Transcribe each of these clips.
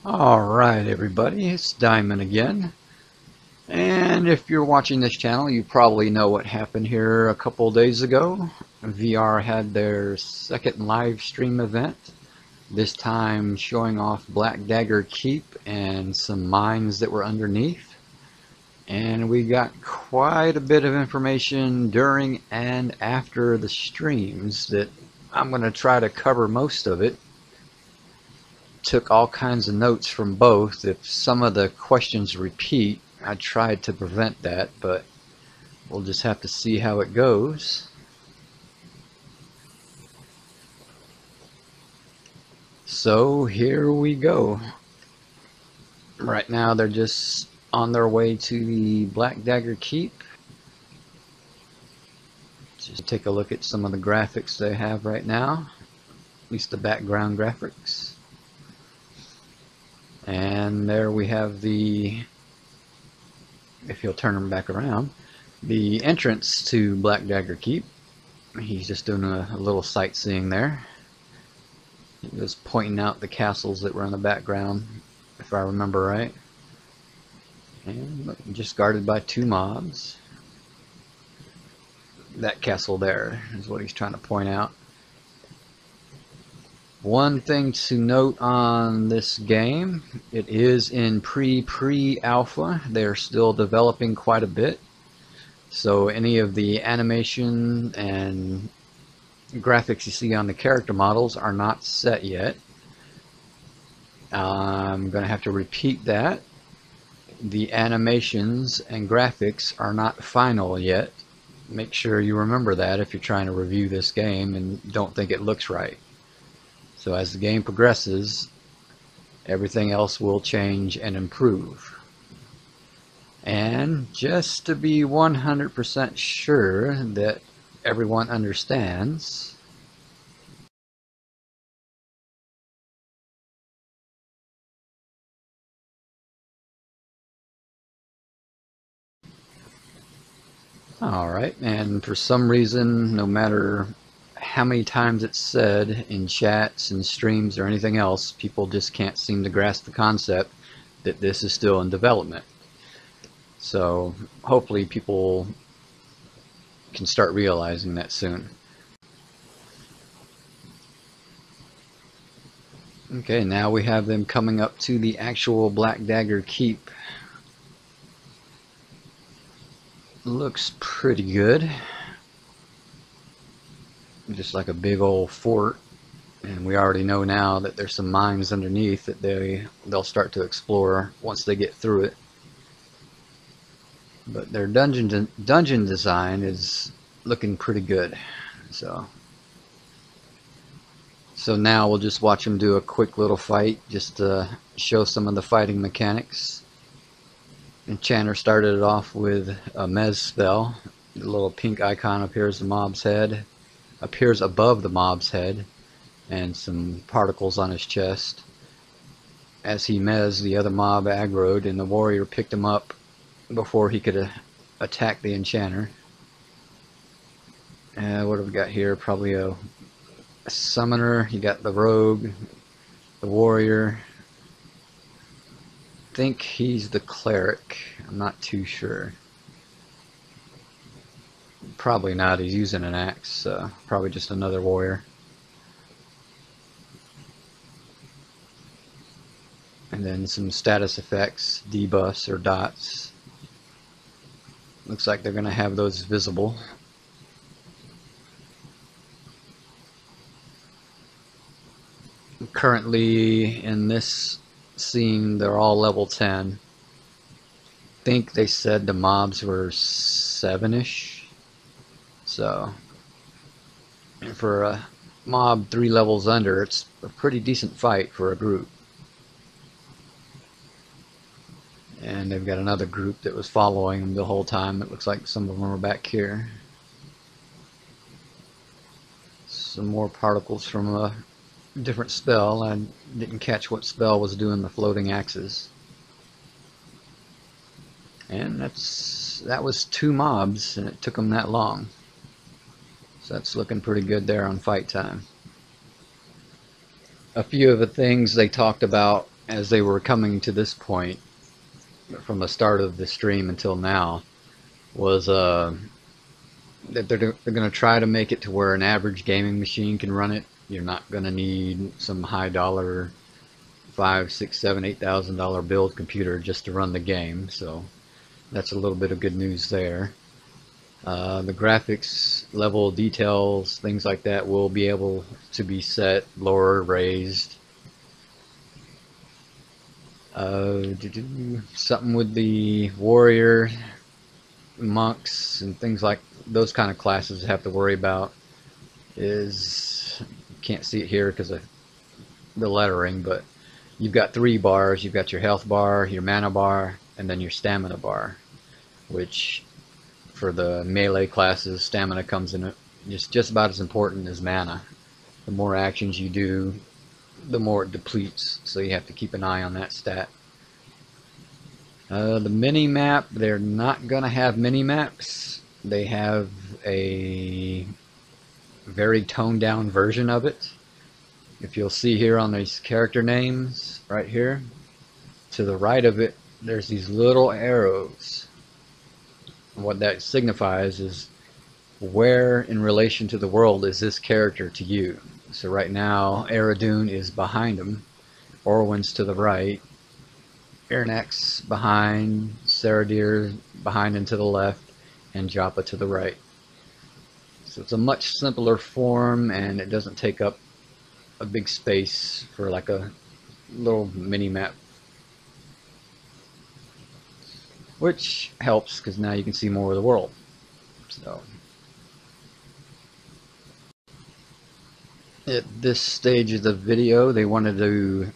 Alright everybody, it's Diamond again. And if you're watching this channel, you probably know what happened here a couple days ago. VR had their second live stream event, this time showing off Black Dagger Keep and some mines that were underneath. And we got quite a bit of information during and after the streams that I'm going to try to cover most of it. Took all kinds of notes from both. If some of the questions repeat, I tried to prevent that, but we'll just have to see how it goes. So here we go. Right now they're just on their way to the Black Dagger Keep. Just take a look at some of the graphics they have right now, at least the background graphics. And there we have the, if you'll turn them back around, the entrance to Black Dagger Keep. He's just doing a little sightseeing there. He was pointing out the castles that were in the background, if I remember right. And look, just guarded by two mobs. That castle there is what he's trying to point out. One thing to note on this game, it is in pre-alpha. They're still developing quite a bit. So any of the animation and graphics you see on the character models are not set yet. I'm going to have to repeat that. The animations and graphics are not final yet. Make sure you remember that if you're trying to review this game and don't think it looks right. So as the game progresses, everything else will change and improve. And just to be 100% sure that everyone understands, alright, and for some reason, no matter how many times it's said in chats and streams or anything else, people just can't seem to grasp the concept that this is still in development. So hopefully people can start realizing that soon. Okay, now we have them coming up to the actual Black Dagger Keep. Looks pretty good. Just like a big old fort, and we already know now that there's some mines underneath that they'll start to explore once they get through it. But their dungeon design is looking pretty good. So now we'll just watch them do a quick little fight just to show some of the fighting mechanics. Enchanter started it off with a Mez spell. The little pink icon appears the mob's head. Appears above the mob's head, and some particles on his chest. As he mez, the other mob aggroed, and the warrior picked him up before he could attack the enchanter. What have we got here? Probably a summoner. You got the rogue, the warrior. I think he's the cleric. I'm not too sure. Probably not. He's using an axe. Probably just another warrior. And then some status effects, debuffs or dots. Looks like they're going to have those visible. Currently in this scene, they're all level 10. I think they said the mobs were 7-ish. So, and for a mob 3 levels under, it's a pretty decent fight for a group. And they've got another group that was following them the whole time. It looks like some of them are back here. Some more particles from a different spell. I didn't catch what spell was doing the floating axes. And that was 2 mobs, and it took them that long. So that's looking pretty good there on fight time. A few of the things they talked about as they were coming to this point from the start of the stream until now was that they're going to try to make it to where an average gaming machine can run it. You're not going to need some high dollar $5, $6, $7, $8,000 build computer just to run the game. So that's a little bit of good news there. The graphics level details, things like that, will be able to be set, lower, raised. Something with the warrior, monks, and things like those kind of classes have to worry about is, you can't see it here because of the lettering, but you've got 3 bars. You've got your health bar, your mana bar, and then your stamina bar, which for the melee classes, stamina comes in just about as important as mana. The more actions you do, the more it depletes, so you have to keep an eye on that stat. The mini map, they're not gonna have mini maps. They have a very toned down version of it. If you'll see here on these character names right here, to the right of it there's these little arrows. And what that signifies is where in relation to the world is this character to you. So right now Eredun is behind him, Orwin's to the right, Ernax behind, Saradir behind and to the left, and Joppa to the right. So it's a much simpler form, and it doesn't take up a big space for like a little mini map, which helps because now you can see more of the world. So at this stage of the video, they wanted to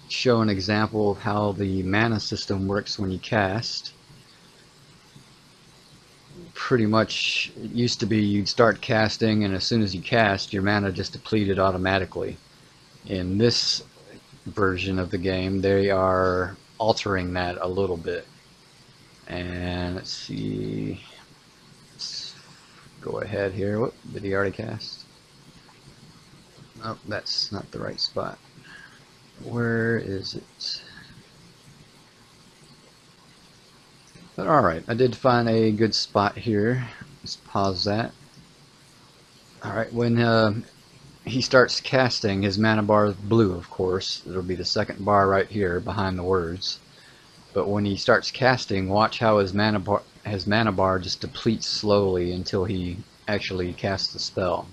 show an example of how the mana system works when you cast. Pretty much, it used to be you'd start casting, and as soon as you cast, your mana just depleted automatically. In this version of the game, they are altering that a little bit. And let's see, let's go ahead here. Whoop, did he already cast? Oh, that's not the right spot. Where is it? But alright, I did find a good spot here. Let's pause that. Alright, when he starts casting, his mana bar is blue, of course. It'll be the second bar right here behind the words. But when he starts casting, watch how his mana bar just depletes slowly until he actually casts the spell.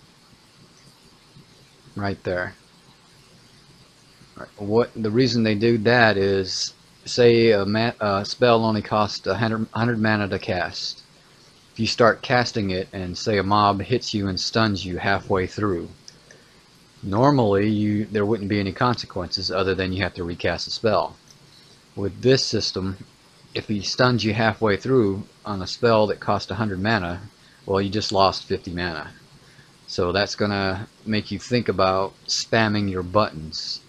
Right there. What the reason they do that is, say a spell only costs 100 mana to cast. If you start casting it and say a mob hits you and stuns you halfway through, normally there wouldn't be any consequences other than you have to recast the spell. With this system, if he stuns you halfway through on a spell that cost 100 mana, well, you just lost 50 mana. So that's gonna make you think about spamming your buttons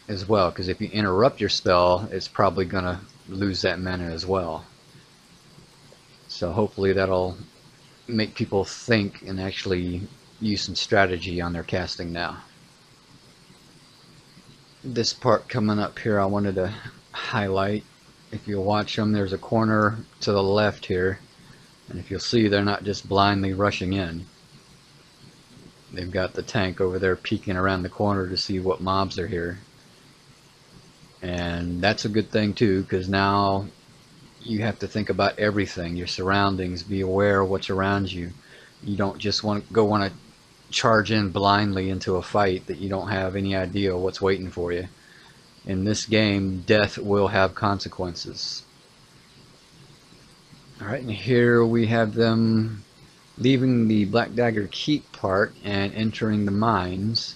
as well, because if you interrupt your spell, it's probably gonna lose that mana as well. So hopefully that'll make people think and actually use some strategy on their casting now. This part coming up here I wanted to highlight. If you watch them, there's a corner to the left here, and if you'll see, they're not just blindly rushing in. They've got the tank over there peeking around the corner to see what mobs are here. And that's a good thing too, because now you have to think about everything, your surroundings, be aware of what's around you. You don't just want to charge in blindly into a fight that you don't have any idea what's waiting for you. In this game, death will have consequences. Alright, and here we have them leaving the Black Dagger Keep part and entering the mines.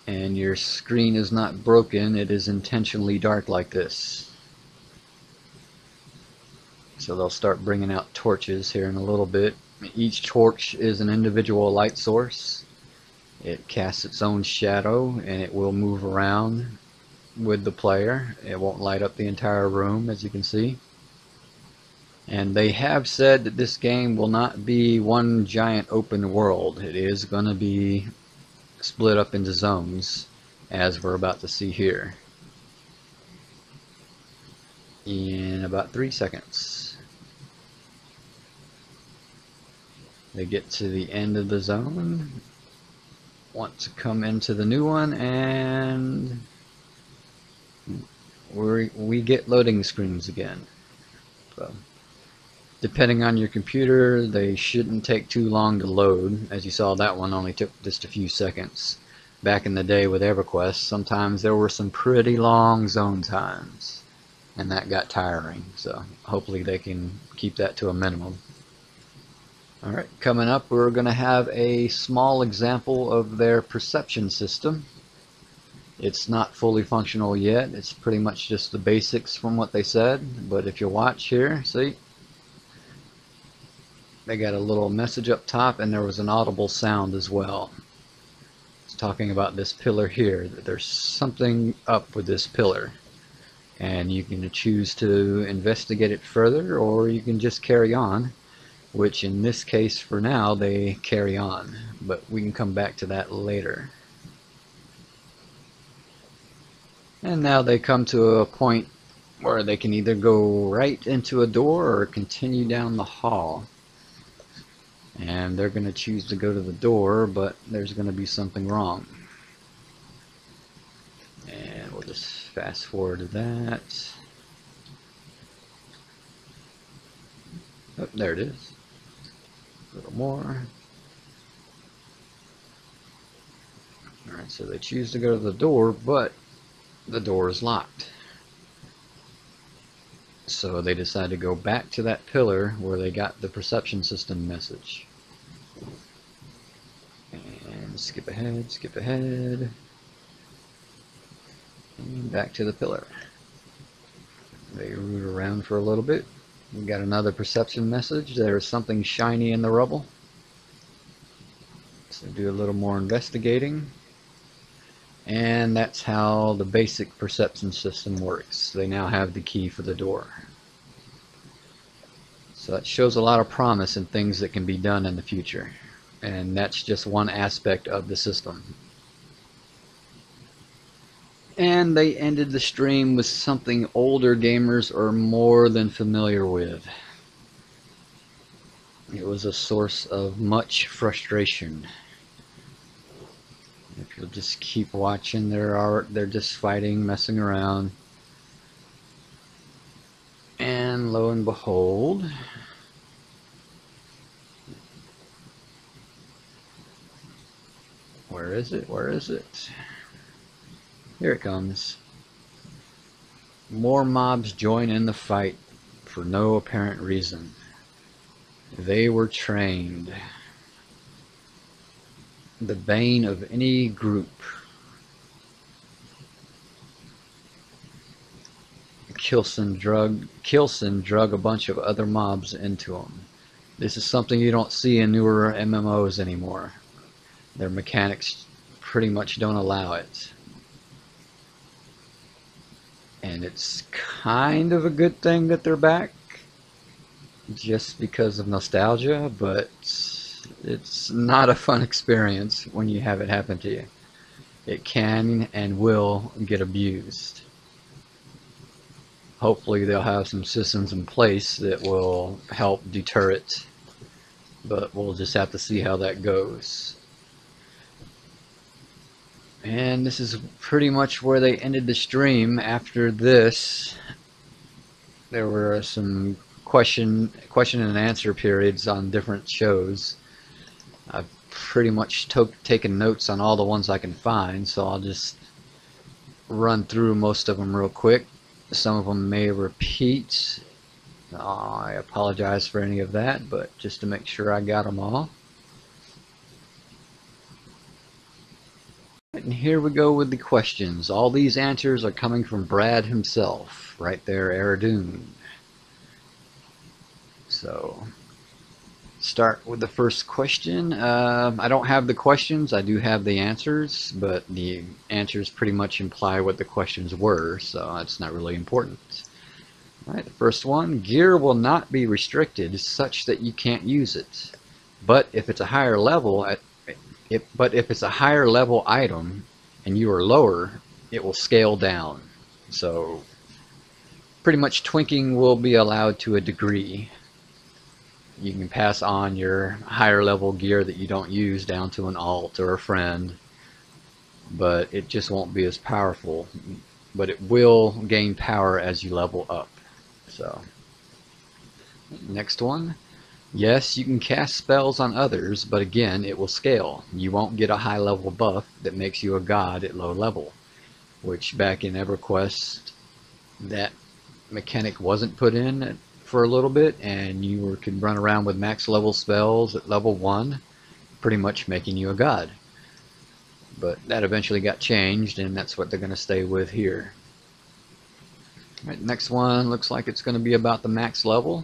And your screen is not broken, it is intentionally dark like this. So they'll start bringing out torches here in a little bit. Each torch is an individual light source. It casts its own shadow, and it will move around with the player. It won't light up the entire room, as you can see. And they have said that this game will not be one giant open world. It is going to be split up into zones. as we're about to see here, in about 3 seconds. They get to the end of the zone, want to come into the new one, and we get loading screens again. So, depending on your computer, they shouldn't take too long to load. As you saw, that one only took just a few seconds. Back in the day with EverQuest, sometimes there were some pretty long zone times, and that got tiring. So hopefully they can keep that to a minimum. Alright, coming up, we're going to have a small example of their perception system. It's not fully functional yet. It's pretty much just the basics from what they said. But if you watch here, see, they got a little message up top, and there was an audible sound as well. It's talking about this pillar here, that there's something up with this pillar. And you can choose to investigate it further, or you can just carry on. Which in this case, for now, they carry on, but we can come back to that later. And now they come to a point where they can either go right into a door or continue down the hall. And they're going to choose to go to the door, but there's going to be something wrong. And we'll just fast forward to that. Oh, there it is. A little more. Alright, so they choose to go to the door, but the door is locked. So they decide to go back to that pillar where they got the perception system message. And skip ahead. And back to the pillar. They root around for a little bit. We got another perception message. There's something shiny in the rubble. So do a little more investigating. And that's how the basic perception system works. They now have the key for the door. So that shows a lot of promise in things that can be done in the future. And that's just one aspect of the system. And they ended the stream with something older gamers are more than familiar with. It was a source of much frustration. If you'll just keep watching, they're just fighting, messing around. And lo and behold, where is it? Where is it? Here it comes. More mobs join in the fight for no apparent reason. They were trained. The bane of any group. Kilson drug a bunch of other mobs into them. This is something you don't see in newer MMOs anymore. Their mechanics pretty much don't allow it. And it's kind of a good thing that they're back, just because of nostalgia, but it's not a fun experience when you have it happen to you. It can and will get abused. Hopefully they'll have some systems in place that will help deter it, but we'll just have to see how that goes. And this is pretty much where they ended the stream. After this, there were some question and answer periods on different shows. I've pretty much taken notes on all the ones I can find, so I'll just run through most of them real quick. Some of them may repeat. I apologize for any of that, but just to make sure I got them all. And here we go with the questions. All these answers are coming from Brad himself, right there, Eridoon. So, start with the first question. I don't have the questions, I do have the answers, but the answers pretty much imply what the questions were, so that's not really important. Alright, the first one, gear will not be restricted such that you can't use it. But if it's a higher level, if it's a higher level item, and you are lower, it will scale down. So pretty much twinking will be allowed to a degree. You can pass on your higher level gear that you don't use down to an alt or a friend, but it just won't be as powerful. But it will gain power as you level up. So, next one. Yes, you can cast spells on others, but again, it will scale. You won't get a high level buff that makes you a god at low level, which back in EverQuest, that mechanic wasn't put in for a little bit, and you could run around with max level spells at level 1, pretty much making you a god. But that eventually got changed, and that's what they're going to stay with here. Right, next one looks like it's going to be about the max level.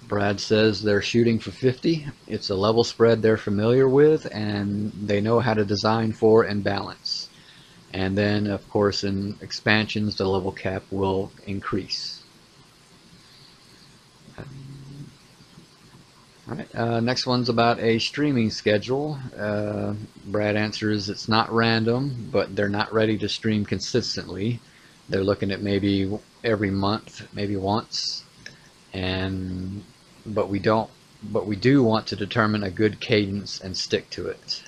Brad says they're shooting for 50. It's a level spread they're familiar with, and they know how to design for and balance. And then, of course, in expansions, the level cap will increase. Alright, next one's about a streaming schedule. Brad answers it's not random, but they're not ready to stream consistently. They're looking at maybe every month, maybe once, but we do want to determine a good cadence and stick to it.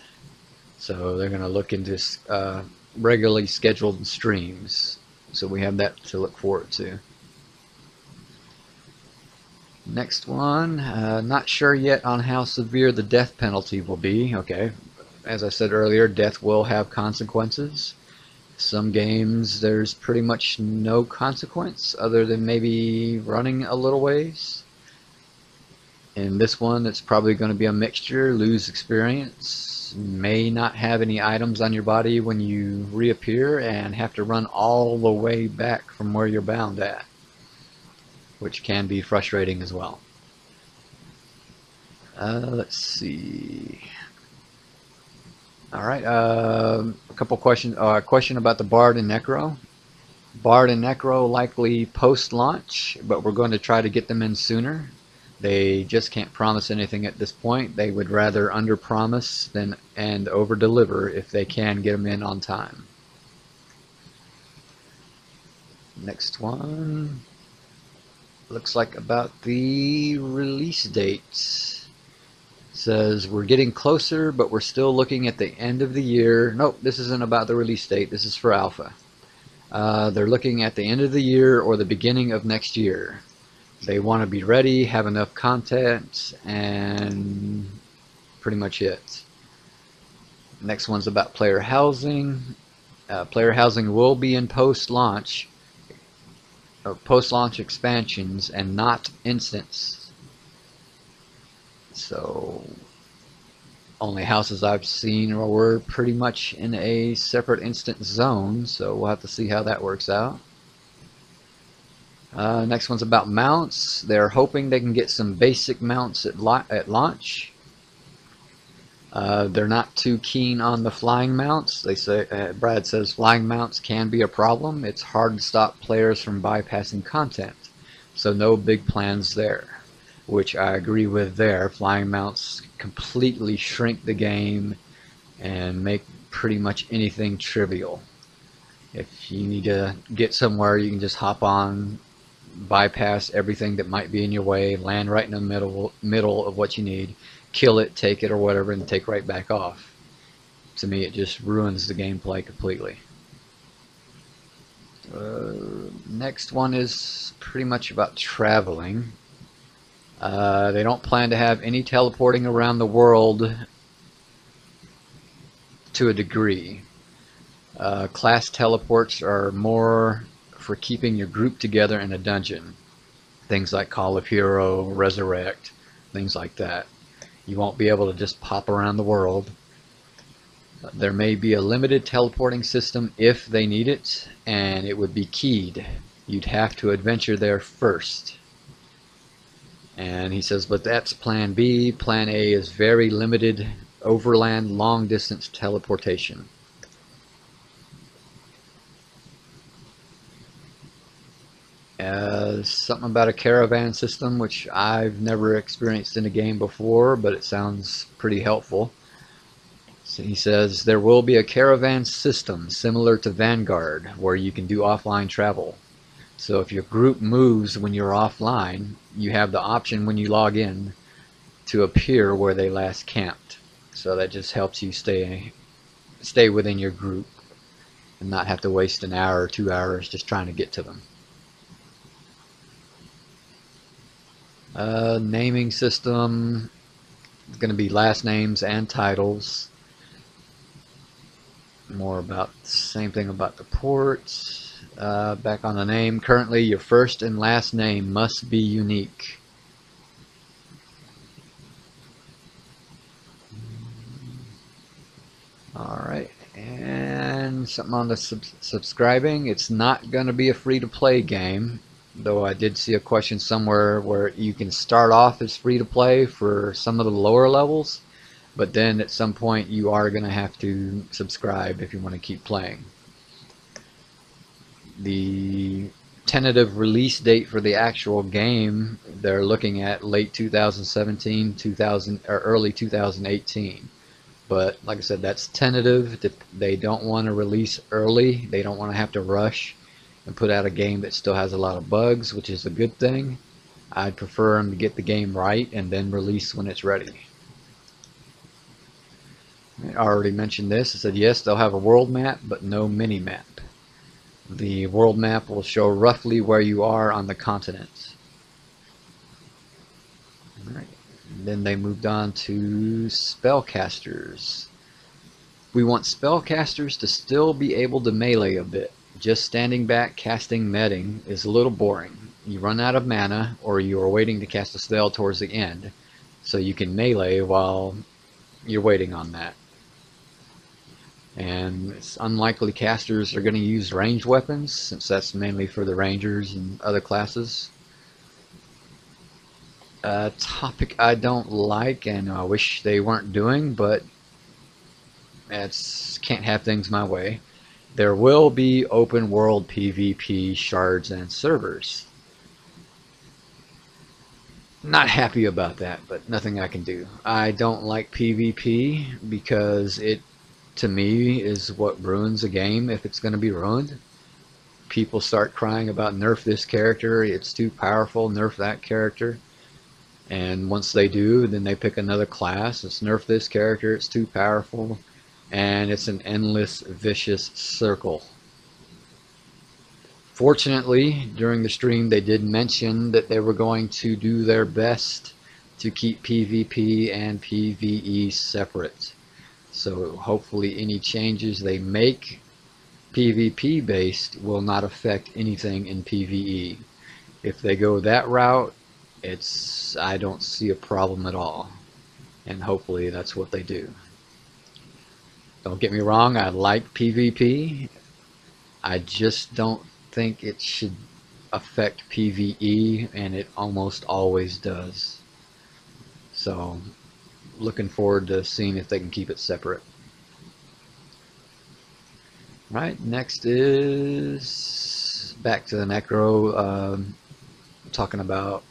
So they're going to look into regularly scheduled streams. So we have that to look forward to. Next one, not sure yet on how severe the death penalty will be. Okay, as I said earlier, death will have consequences. Some games there's pretty much no consequence other than maybe running a little ways. In this one, it's probably going to be a mixture. Lose experience, may not have any items on your body when you reappear, and have to run all the way back from where you're bound at, which can be frustrating as well. Let's see. All right, a couple questions. Question about the Bard and Necro. Bard and Necro likely post-launch, but we're going to try to get them in sooner. They just can't promise anything at this point. They would rather under-promise and over-deliver if they can get them in on time. Next one. Looks like about the release date. Says we're getting closer, but we're still looking at the end of the year. Nope, this isn't about the release date. This is for alpha. They're looking at the end of the year or the beginning of next year. They want to be ready, have enough content, and pretty much it. Next one's about player housing. Player housing will be in post-launch expansions and not instance. So only houses I've seen were pretty much in a separate instance zone, so we'll have to see how that works out. Next one's about mounts. They're hoping they can get some basic mounts at launch. They're not too keen on the flying mounts. They say Brad says flying mounts can be a problem. It's hard to stop players from bypassing content, so no big plans there, which I agree with there. Flying mounts completely shrink the game and make pretty much anything trivial. If you need to get somewhere, you can just hop on, bypass everything that might be in your way, land right in the middle of what you need, kill it, take it or whatever, and take right back off. To me, it just ruins the gameplay completely. Next one is pretty much about traveling. They don't plan to have any teleporting around the world to a degree. Class teleports are more for keeping your group together in a dungeon. Things like Call of Hero, Resurrect, things like that. You won't be able to just pop around the world. There may be a limited teleporting system if they need it, and it would be keyed. You'd have to adventure there first. And he says, but that's plan B. Plan A is very limited overland long distance teleportation. Something about a caravan system, which I've never experienced in a game before, but it sounds pretty helpful. So he says there will be a caravan system similar to Vanguard where you can do offline travel. So if your group moves when you're offline, you have the option when you log in to appear where they last camped. So that just helps you stay within your group and not have to waste an hour or 2 hours just trying to get to them. Naming system is going to be last names and titles. More about the same thing about the ports. Back on the name, currently your first and last name must be unique. Alright, and something on the subscribing. It's not going to be a free-to-play game, though I did see a question somewhere where you can start off as free-to-play for some of the lower levels, but then at some point you are going to have to subscribe if you want to keep playing. The tentative release date for the actual game, they're looking at late 2017, or early 2018. But like I said, that's tentative. They don't want to release early. They don't want to have to rush and put out a game that still has a lot of bugs, which is a good thing. I'd prefer them to get the game right and then release when it's ready. I already mentioned this. I said yes, they'll have a world map, but no mini map. The world map will show roughly where you are on the continent. All right. Then they moved on to spellcasters. We want spellcasters to still be able to melee a bit. Just standing back casting netting is a little boring. You run out of mana, or you are waiting to cast a spell towards the end, so you can melee while you're waiting on that. And it's unlikely casters are going to use ranged weapons, since that's mainly for the rangers and other classes. Topic I don't like and I wish they weren't doing, but can't have things my way. There will be open world PvP shards and servers. Not happy about that, but nothing I can do. I don't like PvP because it, to me, is what ruins a game if it's going to be ruined. People start crying about nerf this character, it's too powerful, nerf that character. And once they do, then they pick another class. It's nerf this character, it's too powerful. And it's an endless, vicious circle. Fortunately, during the stream they did mention that they were going to do their best to keep PvP and PvE separate. So hopefully any changes they make PvP based will not affect anything in PvE. If they go that route, I don't see a problem at all, and hopefully that's what they do. Don't get me wrong, I like PvP. I just don't think it should affect PvE, and it almost always does. So looking forward to seeing if they can keep it separate. Right, next is back to the Necro, talking about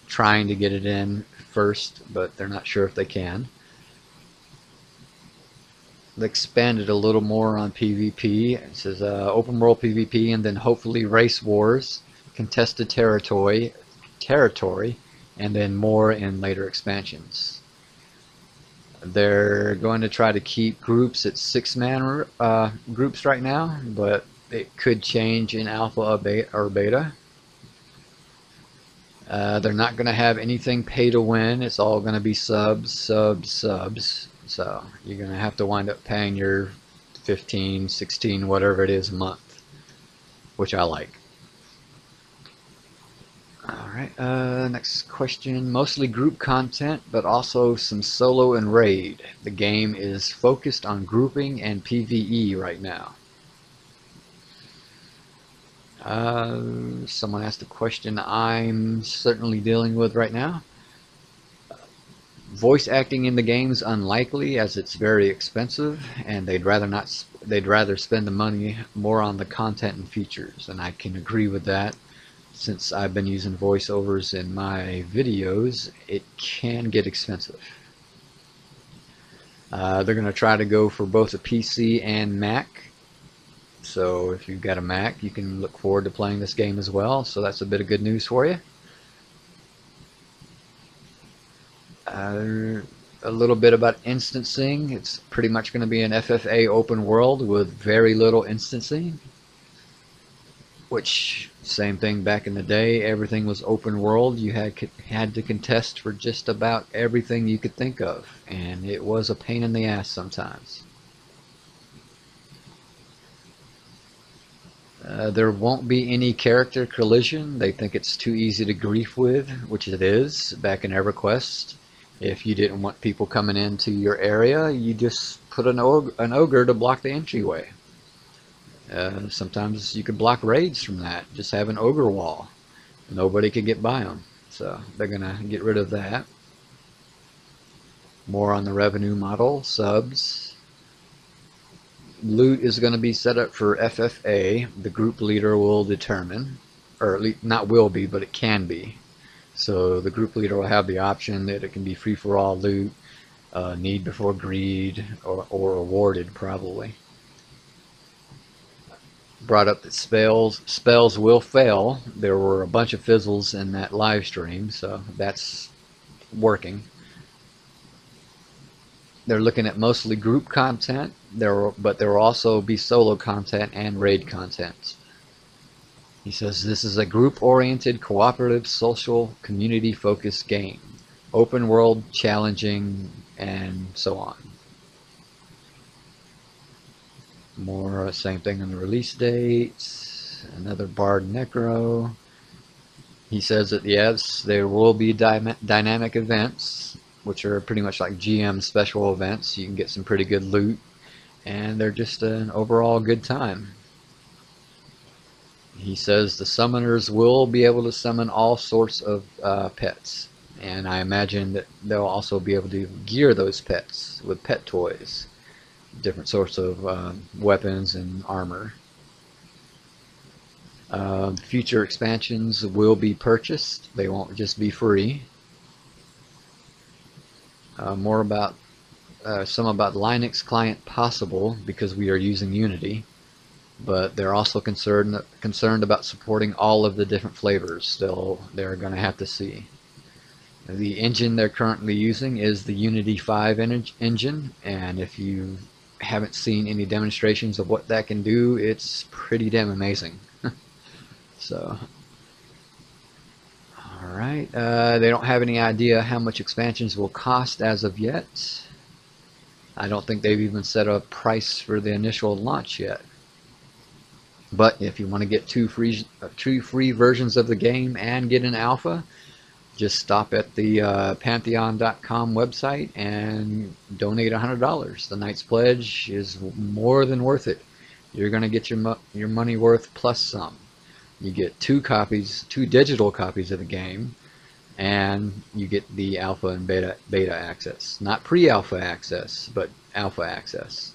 trying to get it in first, but they're not sure if they can. They expanded a little more on PvP. It says open world PvP, and then hopefully race wars, contested territory, and then more in later expansions. They're going to try to keep groups at 6-man groups right now, but it could change in alpha or beta. They're not going to have anything pay to win. It's all going to be subs. So you're going to have to wind up paying your 15, 16, whatever it is a month, which I like. Alright, next question. Mostly group content, but also some solo and raid. The game is focused on grouping and PvE right now. Someone asked a question I'm certainly dealing with right now. Voice acting in the game is unlikely, as it's very expensive, and they'd rather spend the money more on the content and features, and I can agree with that. Since I've been using voiceovers in my videos, it can get expensive. They're going to try to go for both a PC and Mac. So if you've got a Mac, you can look forward to playing this game as well. So that's a bit of good news for you. A little bit about instancing. It's pretty much going to be an FFA open world with very little instancing. Which, same thing back in the day, everything was open world. You had to contest for just about everything you could think of, and it was a pain in the ass sometimes. There won't be any character collision. They think it's too easy to grief with, which it is. Back in EverQuest, if you didn't want people coming into your area, you just put an ogre to block the entryway. Sometimes you could block raids from that. Just have an ogre wall. Nobody could get by them. So they're going to get rid of that. More on the revenue model. Subs. Loot is going to be set up for FFA. The group leader will determine. Or at least not will be, but it can be. So the group leader will have the option that it can be free-for-all loot. Need before greed. Or awarded probably. Brought up that spells will fail. There were a bunch of fizzles in that live stream, so that's working. They're looking at mostly group content, but there will also be solo content and raid content. He says this is a group-oriented, cooperative, social, community-focused game. Open world, challenging, and so on. More same thing on the release date. Another Bard Necro. He says that yes, there will be dynamic events, which are pretty much like GM special events. You can get some pretty good loot, and they're just an overall good time. He says the summoners will be able to summon all sorts of pets, and I imagine that they'll also be able to gear those pets with pet toys. Different sorts of weapons and armor. Future expansions will be purchased. They won't just be free. More about some about Linux client possible because we are using Unity, but they're also concerned about supporting all of the different flavors. They're going to have to see. The engine they're currently using is the Unity 5 engine, and if you haven't seen any demonstrations of what that can do, it's pretty damn amazing. So, alright, they don't have any idea how much expansions will cost as of yet. I don't think they've even set a price for the initial launch yet. But if you want to get two free versions of the game and get an alpha, just stop at the Pantheon.com website and donate $100. The Knight's Pledge is more than worth it. You're going to get your money worth plus some. You get two digital copies of the game, and you get the alpha and beta access. Not pre-alpha access, but alpha access.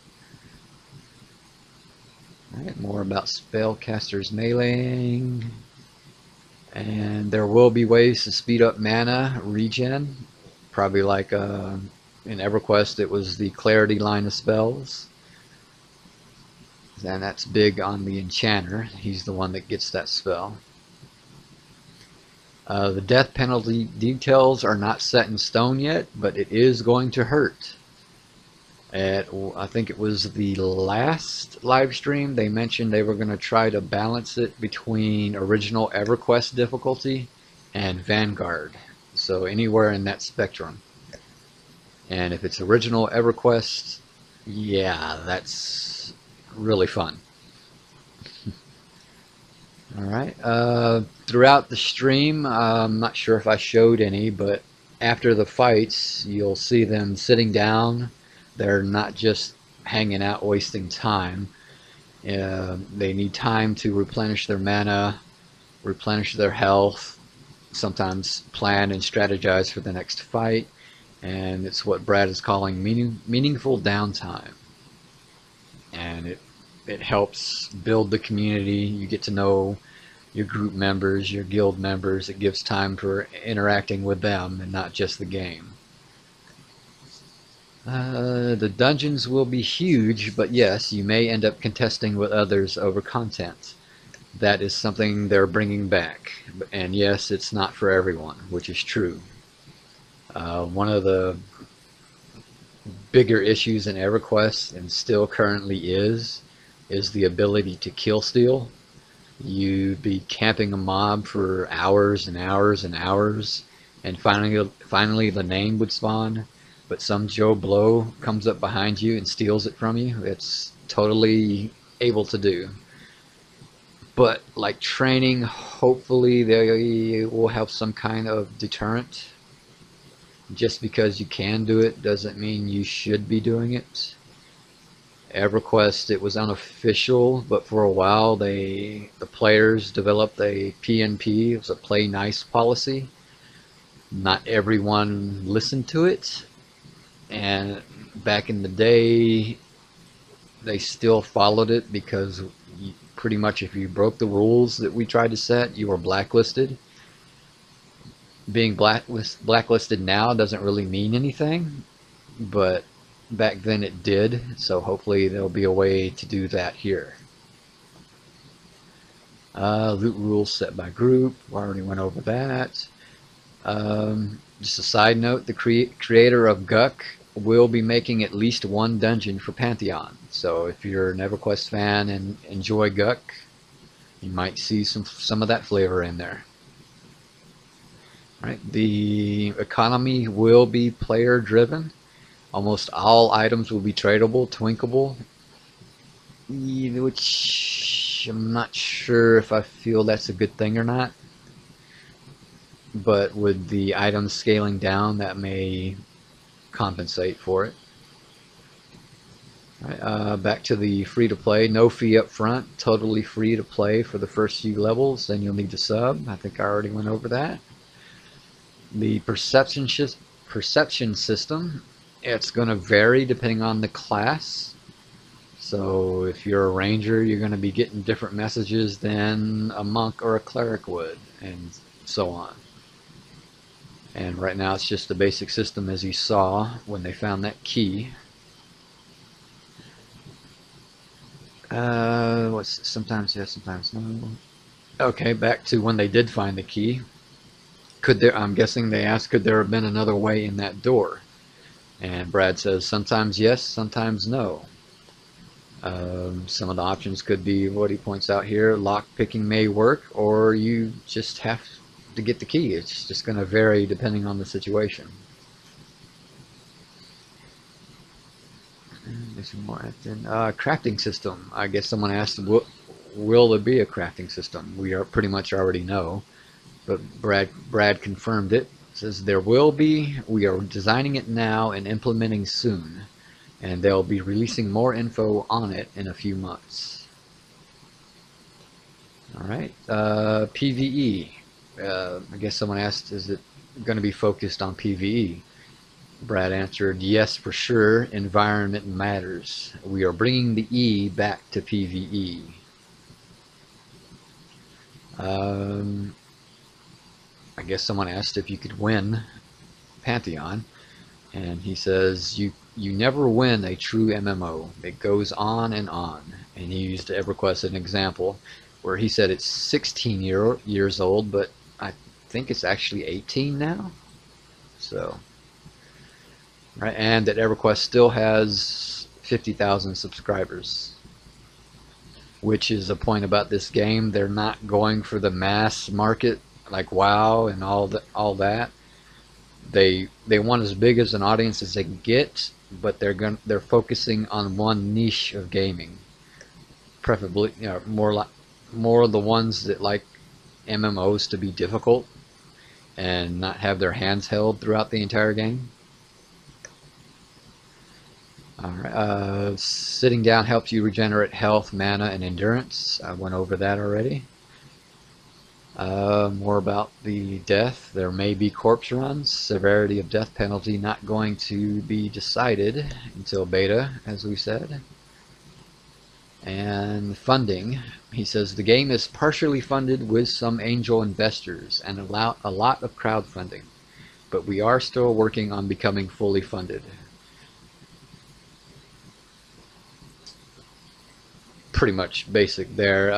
Alright, more about spellcasters meleeing. And there will be ways to speed up mana regen. Probably like in EverQuest it was the Clarity line of spells. And that's big on the Enchanter. He's the one that gets that spell. The death penalty details are not set in stone yet, but it is going to hurt. I think it was the last live stream, they mentioned they were going to try to balance it between original EverQuest difficulty and Vanguard. So anywhere in that spectrum. And if it's original EverQuest, yeah, that's really fun. Alright, throughout the stream, I'm not sure if I showed any, but after the fights, you'll see them sitting down. They're not just hanging out wasting time. They need time to replenish their mana, replenish their health, sometimes plan and strategize for the next fight, and it's what Brad is calling meaningful downtime. And it helps build the community. You get to know your group members, your guild members. It gives time for interacting with them and not just the game. The dungeons will be huge, but yes, you may end up contesting with others over content. That is something they're bringing back. And yes, it's not for everyone, which is true. One of the bigger issues in EverQuest, and still currently is the ability to kill steal. You'd be camping a mob for hours and hours and hours, and finally the name would spawn, but some Joe Blow comes up behind you and steals it from you. It's totally able to do. But like training, hopefully they will have some kind of deterrent. Just because you can do it doesn't mean you should be doing it. EverQuest, it was unofficial, but for a while the players developed a PNP, it was a play nice policy. Not everyone listened to it, and back in the day they still followed it because pretty much if you broke the rules that we tried to set, you were blacklisted. Being blacklisted now doesn't really mean anything, but back then it did, so hopefully there'll be a way to do that here. Loot rules set by group, we already went over that. Just a side note, the creator of Guck will be making at least one dungeon for Pantheon, so if you're an EverQuest fan and enjoy Guck, you might see some of that flavor in there. Right, the economy will be player driven. Almost all items will be tradable, twinkable, which I'm not sure if I feel that's a good thing or not. But with the items scaling down, that may compensate for it. Right, back to the free to play, no fee up front, totally free to play for the first few levels, then you'll need to sub. I think I already went over that. The perception system, it's going to vary depending on the class. So if you're a ranger, you're going to be getting different messages than a monk or a cleric would, and so on. And right now it's just the basic system as you saw when they found that key. Sometimes yes, sometimes no. Okay, back to when they did find the key. I'm guessing they asked, could there have been another way in that door? And Brad says, sometimes yes, sometimes no. Some of the options could be what he points out here. Lock picking may work, or you just have to get the key. It's just going to vary depending on the situation. There's more. Crafting system. I guess someone asked, will there be a crafting system? We pretty much already know. But Brad confirmed it. Says there will be. We are designing it now and implementing soon, and they'll be releasing more info on it in a few months. All right. PvE. I guess someone asked, is it going to be focused on PvE? Brad answered, yes, for sure. Environment matters. We are bringing the E back to PvE. I guess someone asked if you could win Pantheon, and he says you never win a true MMO. It goes on, and he used EverQuest as an example where he said it's 16 years old, but I think it's actually 18 now. So, right, and that EverQuest still has 50,000 subscribers, which is a point about this game. They're not going for the mass market like WoW and all that. They want as big as an audience as they can get, but they're focusing on one niche of gaming, preferably more of the ones that like MMOs to be difficult and not have their hands held throughout the entire game. Alright, sitting down helps you regenerate health, mana, and endurance. I went over that already. More about the death. There may be corpse runs. Severity of death penalty not going to be decided until beta, as we said. And funding. He says the game is partially funded with some angel investors and a lot of crowdfunding, but we are still working on becoming fully funded. pretty much basic there.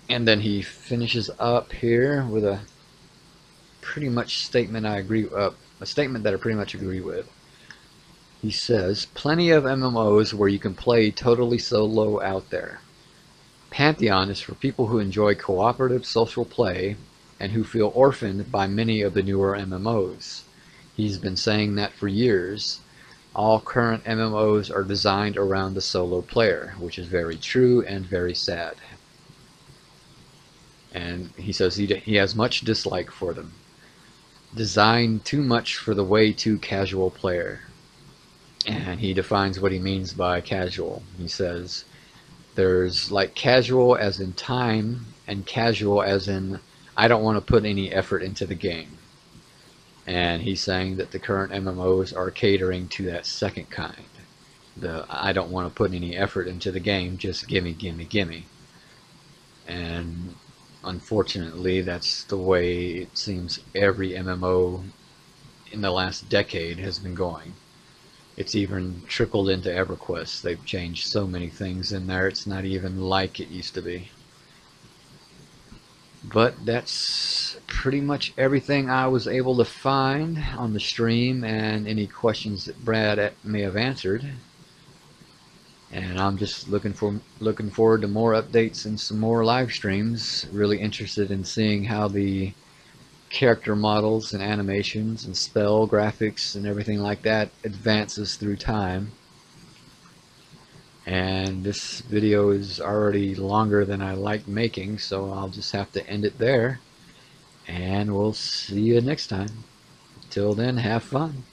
And then he finishes up here with a pretty much statement a statement that I pretty much agree with. He says, plenty of MMOs where you can play totally solo out there. Pantheon is for people who enjoy cooperative social play and who feel orphaned by many of the newer MMOs. He's been saying that for years. All current MMOs are designed around the solo player, which is very true and very sad. And he says he has much dislike for them. Designed too much for the way too casual player. And he defines what he means by casual. He says there's like casual as in time and casual as in I don't want to put any effort into the game. And he's saying that the current MMOs are catering to that second kind. The I don't want to put any effort into the game, just gimme, gimme, gimme. And unfortunately, that's the way it seems every MMO in the last decade has been going. It's even trickled into EverQuest. They've changed so many things in there, it's not even like it used to be. But that's pretty much everything I was able to find on the stream, and any questions that Brad may have answered. And I'm just looking forward to more updates and some more live streams. Really interested in seeing how the character models and animations and spell graphics and everything like that advances through time. And this video is already longer than I like making, so I'll just have to end it there. And we'll see you next time. Till then, have fun.